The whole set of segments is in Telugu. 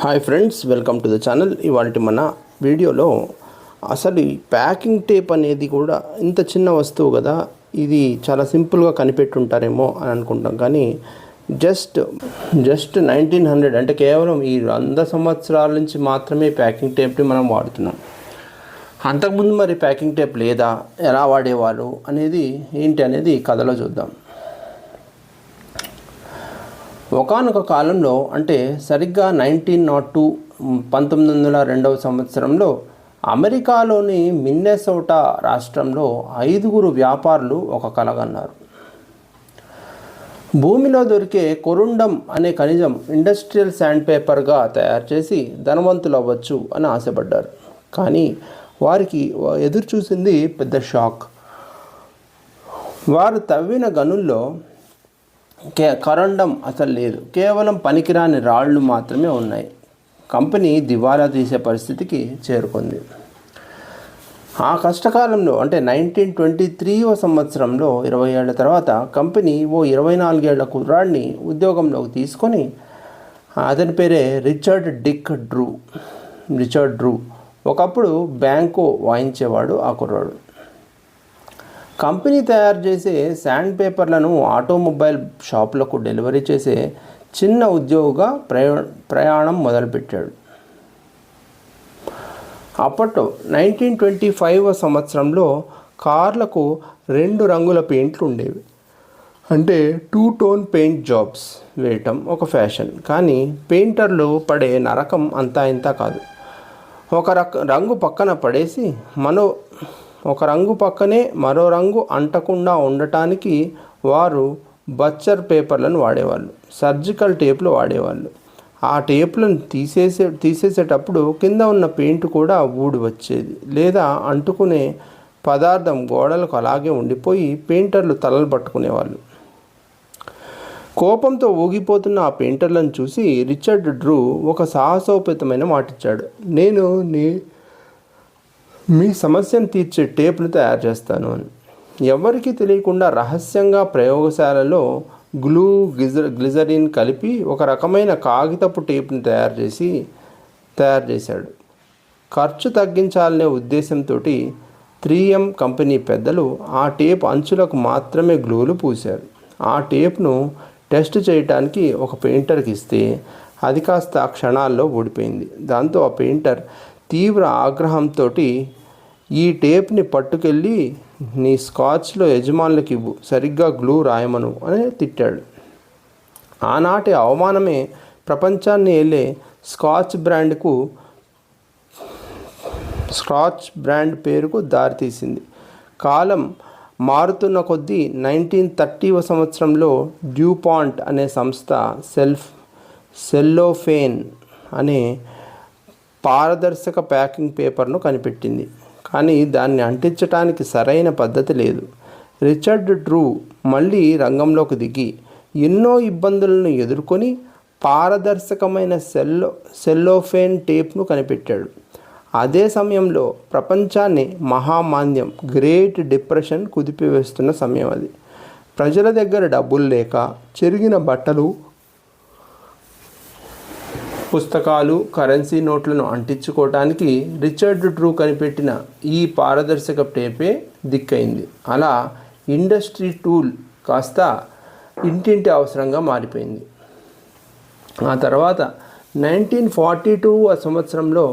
Hi friends, welcome to the channel. ఇవాళ మన వీడియోలో అసలు ఈ ప్యాకింగ్ టేప్ అనేది కూడా ఇంత చిన్న వస్తువు కదా, ఇది చాలా సింపుల్గా కనిపెట్టుంటారేమో అని అనుకుంటాం. కానీ జస్ట్ 1900 అంటే కేవలం ఈ 100 సంవత్సరాల నుంచి మాత్రమే ప్యాకింగ్ టేప్ని మనం వాడుతున్నాం. అంతకుముందు మరి ప్యాకింగ్ టేప్ లేదా, ఎలా వాడేవారు అనేది ఏంటి అనేది కథలో చూద్దాం. ఒకానొక కాలంలో, అంటే సరిగ్గా 1902 1902 సంవత్సరంలో అమెరికాలోని మిన్నెసోటా రాష్ట్రంలో 5 వ్యాపారులు ఒక కలగన్నారు. భూమిలో దొరికే కొరుండం అనే ఖనిజం ఇండస్ట్రియల్ శాండ్ పేపర్గా తయారు చేసి ధనవంతులు అవ్వచ్చు అని ఆశపడ్డారు. కానీ వారికి ఎదురు చూసింది పెద్ద షాక్. వారు తవ్విన గనుల్లో కొరండం అసలు లేదు, కేవలం పనికిరాని రాళ్ళు మాత్రమే ఉన్నాయి. కంపెనీ దివాలా తీసే పరిస్థితికి చేరుకుంది. ఆ కష్టకాలంలో, అంటే 1923 సంవత్సరంలో 20 ఏళ్ల తర్వాత కంపెనీ 24 ఏళ్ల కుర్రాడిని ఉద్యోగంలోకి తీసుకొని, అతని పేరే రిచర్డ్ డ్రూ. ఒకప్పుడు బ్యాంకు వాయించేవాడు ఆ కుర్రాడు. కంపెనీ తయారు చేసే శాండ్ పేపర్లను ఆటోమొబైల్ షాపులకు డెలివరీ చేసే చిన్న ఉద్యోగిగా ప్రయాణం మొదలుపెట్టాడు. అప్పట్లో 1925 సంవత్సరంలో కార్లకు 2 రంగుల పెయింట్లు ఉండేవి. అంటే 2 టోన్ పెయింట్ జాబ్స్ వేయటం ఒక ఫ్యాషన్. కానీ పెయింటర్లు పడే నరకం అంతా ఇంత కాదు. ఒక రంగు పక్కన పడేసి ఒక రంగు పక్కనే మరో రంగు అంటకుండా ఉండటానికి వారు బచ్చర్ పేపర్లను వాడేవాళ్ళు, సర్జికల్ టేప్లు వాడేవాళ్ళు. ఆ టేప్లను తీసేసేటప్పుడు కింద ఉన్న పెయింట్ కూడా ఊడి వచ్చేది, లేదా అంటుకునే పదార్థం గోడలకు అలాగే ఉండిపోయి పెయింటర్లు తలలు పట్టుకునేవాళ్ళు. కోపంతో ఊగిపోతున్న ఆ పెయింటర్లను చూసి రిచర్డ్ డ్రూ ఒక సాహసోపేతమైన మాటిచ్చాడు. నేను మీ సమస్యను తీర్చే టేప్ను తయారు చేస్తాను అని. ఎవరికీ తెలియకుండా రహస్యంగా ప్రయోగశాలలో గ్లిజరిన్ కలిపి ఒక రకమైన కాగితపు టేప్ను తయారు చేశాడు. ఖర్చు తగ్గించాలనే ఉద్దేశంతో 3M కంపెనీ పెద్దలు ఆ టేప్ అంచులకు మాత్రమే గ్లూలు పూశారు. ఆ టేప్ను టెస్ట్ చేయడానికి ఒక పెయింటర్కి ఇస్తే అది కాస్త క్షణాల్లో ఊడిపోయింది. దాంతో ఆ పెయింటర్ తీవ్ర ఆగ్రహంతో ఈ టేప్ని పట్టుకెళ్ళి నీ స్కాచ్లో యజమానులకు ఇవ్వు, సరిగ్గా గ్లూ రాయమను అని తిట్టాడు. ఆనాటి అవమానమే ప్రపంచాన్ని ఏలే స్కాచ్ బ్రాండ్ పేరుకు దారితీసింది. కాలం మారుతున్న కొద్దీ 1930 సంవత్సరంలో డ్యూపాంట్ అనే సంస్థ సెల్లోఫేన్ అనే పారదర్శక ప్యాకింగ్ పేపర్ను కనిపెట్టింది. కానీ దాన్ని అంటించడానికి సరైన పద్ధతి లేదు. రిచర్డ్ డ్రూ మళ్ళీ రంగంలోకి దిగి ఎన్నో ఇబ్బందులను ఎదుర్కొని పారదర్శకమైన సెల్లోఫేన్ టేప్ను కనిపెట్టాడు. అదే సమయంలో ప్రపంచాన్ని మహామాంద్యం, గ్రేట్ డిప్రెషన్ కుదిపివేస్తున్న సమయం అది. ప్రజల దగ్గర డబ్బులు లేక చెరిగిన బట్టలు, పుస్తకాలు, కరెన్సీ నోట్లను అంటించుకోవటానికి రిచర్డ్ డ్రూ కనిపెట్టిన ఈ పారదర్శక టేపే దిక్కైంది. అలా ఇండస్ట్రీ టూల్ కాస్త ఇంటింటి అవసరంగా మారిపోయింది. ఆ తర్వాత 1942 సంవత్సరంలో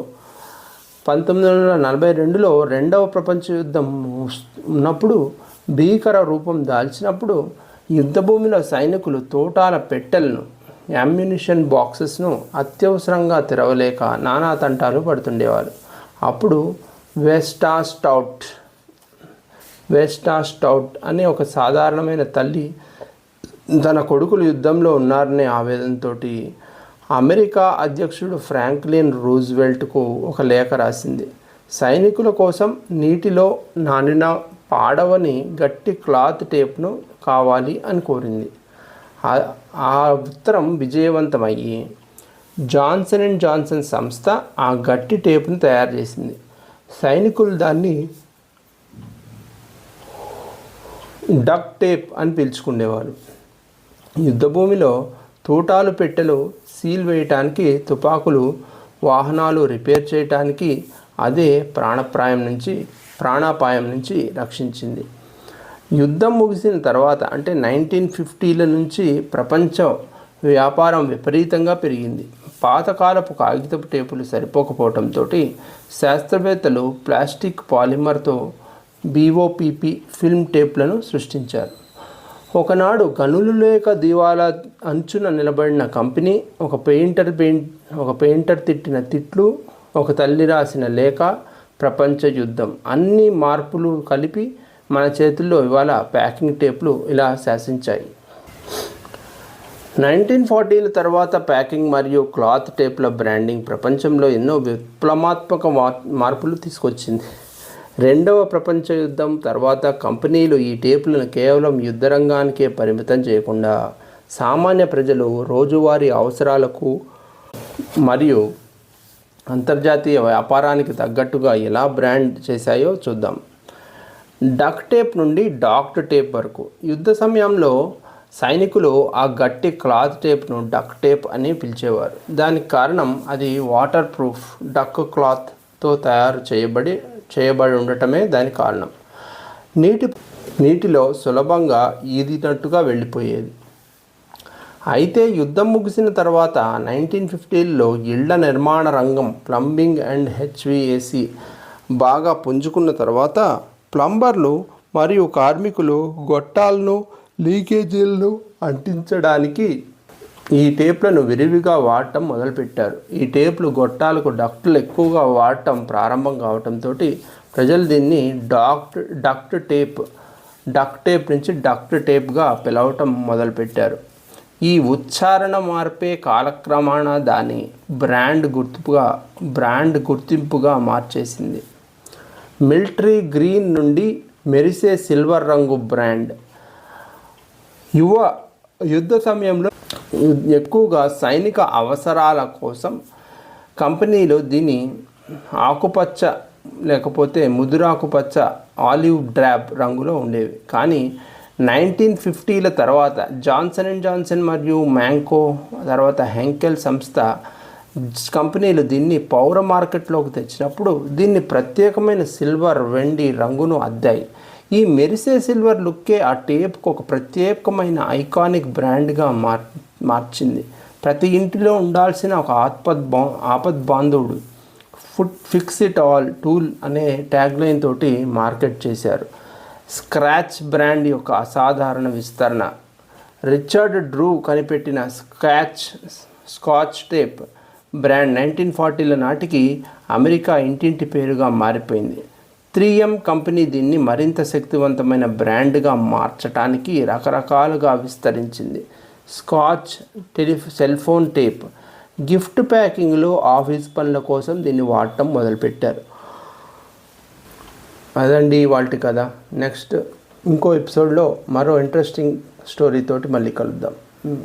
1942లో 2వ ప్రపంచ యుద్ధం ఉన్నప్పుడు, భీకర రూపం దాల్చినప్పుడు యుద్ధభూమిలో సైనికులు తోటాల పెట్టెలను, అమ్యునిషన్ బాక్సెస్ను అత్యవసరంగా తెరవలేక నానా తంటాలు పడుతుండేవారు. అప్పుడు వెస్టా స్టౌట్ అనే ఒక సాధారణమైన తల్లి తన కొడుకులు యుద్ధంలో ఉన్నారనే ఆవేదనతో అమెరికా అధ్యక్షుడు ఫ్రాంక్లిన్ రూజ్వెల్ట్కు ఒక లేఖ రాసింది. సైనికుల కోసం నీటిలో నానిన పాడవని గట్టి క్లాత్ టేప్ను కావాలి అని కోరింది. ఆ ఉత్తరం విజయవంతమయ్యి జాన్సన్ సంస్థ ఆ గట్టి టేపును తయారు చేసింది. సైనికులు దాన్ని డక్ టేప్ అని పిలుచుకునేవారు. యుద్ధభూమిలో తూటాలు పెట్టెలు సీల్ వేయటానికి, తుపాకులు, వాహనాలు రిపేర్ చేయటానికి, అదే ప్రాణాపాయం నుంచి రక్షించింది. యుద్ధం ముగిసిన తర్వాత అంటే 1950ల నుంచి ప్రపంచ వ్యాపారం విపరీతంగా పెరిగింది. పాతకాలపు కాగితపు టేపులు సరిపోకపోవడంతో శాస్త్రవేత్తలు ప్లాస్టిక్ పాలిమర్తో BOPP ఫిల్మ్ టేప్లను సృష్టించారు. ఒకనాడు గనులు లేక దివాలా అంచున నిలబడిన కంపెనీ, ఒక పెయింటర్ తిట్టిన తిట్లు, ఒక తల్లి రాసిన లేఖ, ప్రపంచ యుద్ధం, అన్ని మార్పులు కలిపి మన చేతుల్లో ఇవాళ ప్యాకింగ్ టేప్లు ఇలా శాసించాయి. 1940ల తర్వాత ప్యాకింగ్ మరియు క్లాత్ టేప్ల బ్రాండింగ్ ప్రపంచంలో ఎన్నో విప్లవాత్మక మార్పులు తీసుకొచ్చింది. రెండవ ప్రపంచ యుద్ధం తర్వాత కంపెనీలు ఈ టేపులను కేవలం యుద్ధరంగానికే పరిమితం చేయకుండా సామాన్య ప్రజలు రోజువారీ అవసరాలకు మరియు అంతర్జాతీయ వ్యాపారానికి తగ్గట్టుగా ఎలా బ్రాండ్ చేశాయో చూద్దాం. డక్ట్ టేప్ నుండి డాక్ట్ టేప్ వరకు. యుద్ధ సమయంలో సైనికులు ఆ గట్టి క్లాత్ టేప్ను డక్ట్ టేప్ అని పిలిచేవారు. దానికి కారణం అది వాటర్ ప్రూఫ్ డక్ క్లాత్తో తయారు చేయబడి ఉండటమే దానికి కారణం. నీటిలో సులభంగా ఈదినట్టుగా వెళ్ళిపోయేది. అయితే యుద్ధం ముగిసిన తర్వాత 1950ల్లో ఇళ్ల నిర్మాణ రంగం, ప్లంబింగ్ అండ్ HVAC బాగా పుంజుకున్న తర్వాత ప్లంబర్లు మరియు కార్మికులు గొట్టాలను, లీకేజీలను అంటించడానికి ఈ టేప్లను విరివిగా వాడటం మొదలుపెట్టారు. ఈ టేప్లు గొట్టాలకు డక్టులు ఎక్కువగా వాడటం ప్రారంభం కావడంతో ప్రజలు దీన్ని డక్ట్ టేప్ నుంచి డక్ట్ టేప్గా పిలవటం మొదలుపెట్టారు. ఈ ఉచ్చారణ మార్పే కాలక్రమాన దాని బ్రాండ్ గుర్తింపుగా మార్చేసింది. మిలిటరీ గ్రీన్ నుండి మెరిసే సిల్వర్ రంగు బ్రాండ్. యుద్ధ సమయంలో ఎక్కువగా సైనిక అవసరాల కోసం కంపెనీలు దీన్ని ఆకుపచ్చ లేకపోతే ముదురాకుపచ్చ, ఆలివ్ డ్రాప్ రంగులో ఉండేవి. కానీ 1950ల తర్వాత జాన్సన్ మరియు మ్యాంకో, తర్వాత హెంకెల్ సంస్థ కంపెనీలు దీన్ని పౌర మార్కెట్లోకి తెచ్చినప్పుడు దీన్ని ప్రత్యేకమైన సిల్వర్, వెండి రంగును అద్దాయి. ఈ మెరిసే సిల్వర్ లుక్కే ఆ టేప్కు ఒక ప్రత్యేకమైన ఐకానిక్ బ్రాండ్గా మార్చింది. ప్రతి ఇంటిలో ఉండాల్సిన ఒక ఆపద్బాంధవుడు, ఫిక్స్ ఇట్ ఆల్ టూల్ అనే ట్యాగ్లైన్ తోటి మార్కెట్ చేశారు. స్క్రాచ్ బ్రాండ్ యొక్క అసాధారణ విస్తరణ. రిచర్డ్ డ్రూ కనిపెట్టిన స్కాచ్ టేప్ బ్రాండ్ 1940ల నాటికి అమెరికా ఇంటింటి పేరుగా మారిపోయింది. 3M కంపెనీ దీన్ని మరింత శక్తివంతమైన బ్రాండ్గా మార్చడానికి రకరకాలుగా విస్తరించింది. Scotch cell phone tape. Gift ప్యాకింగ్లో, ఆఫీస్ పనుల కోసం దీన్ని వాడటం మొదలుపెట్టారు. అదండి వాటి కథ. నెక్స్ట్ ఇంకో ఎపిసోడ్లో మరో ఇంట్రెస్టింగ్ స్టోరీ తోటి మళ్ళీ కలుద్దాం.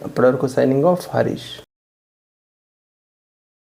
అప్పటివరకు సైనింగ్ ఆఫ్, హరీష్.